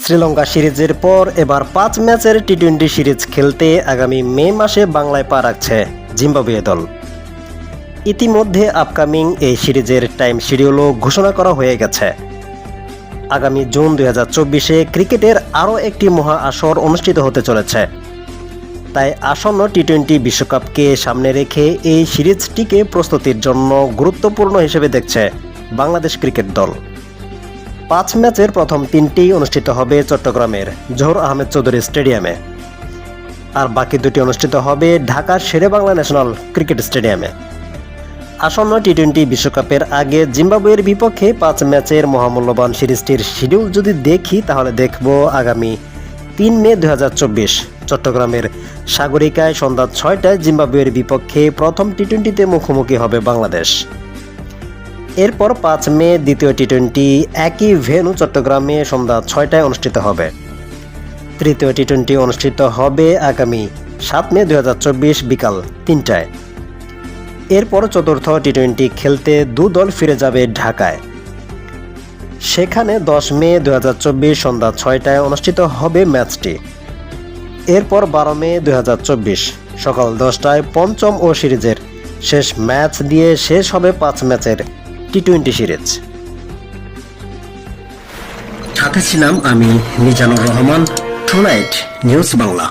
শ্রীলঙ্কা সিরিজের পর এবার ৫ ম্যাচের টি-20 সিরিজ খেলতে আগামী মে মাসে বাংলায় পা রাখছে জিম্বাবুয়ে দল। ইতিমধ্যে আপকামিং এই সিরিজের টাইম শিডিউলও ঘোষণা করা হয়ে গেছে। আগামী জুন ২০২৪-এ ক্রিকেটের আরও একটি মহা আসর অনুষ্ঠিত হতে চলেছে। তাই আসন্ন টি-20 বিশ্বকাপকে সামনে রেখে এই সিরিজটিকে প্রস্তুতির জন্য গুরুত্বপূর্ণ হিসেবে দেখছে বাংলাদেশ ক্রিকেট দল। ৫ ম্যাচের প্রথম ৩টি অনুষ্ঠিত হবে চট্টগ্রামের জহুর আহমেদ চৌধুরী স্টেডিয়ামে, আর বাকি 2টি অনুষ্ঠিত হবে ঢাকার শেরেবাংলা ন্যাশনাল ক্রিকেট স্টেডিয়ামে। আসন্ন টি-20 বিশ্বকাপের আগে জিম্বাবুয়ের বিপক্ষে ৫ ম্যাচের মহামূল্যবান সিরিজটির শিডিউল যদি দেখি, তাহলে দেখব আগামী ৩ মে ২০২৪ চট্টগ্রামের সাগরিকায় সন্ধ্যা ৬টায় জিম্বাবুয়ের বিপক্ষে প্রথম টি-20তে মুখোমুখি হবে বাংলাদেশ। এরপর ৫ মে দ্বিতীয় টি-20 একই ভেন্যু চট্টগ্রামে সন্ধ্যা ৬টায় অনুষ্ঠিত হবে। তৃতীয় টি-20 অনুষ্ঠিত হবে আগামী ৭ মে ২০২৪ বিকাল ৩টায়। এরপর চতুর্থ টি-20 খেলতে দল ফিরে যাবে ঢাকায়। সেখানে ১০ মে ২০২৪ সন্ধ্যা ৬টায় অনুষ্ঠিত হবে ম্যাচটি। এরপর ১২ মে ২০২৪ সকাল 10টায় পঞ্চম ও সিরিজের শেষ ম্যাচ দিয়ে শেষ হবে ৫ ম্যাচের টি-20 সিরিজ। সাথে ছিলাম আমি মিজানুর রহমান, টুনাইট নিউজ বাংলা।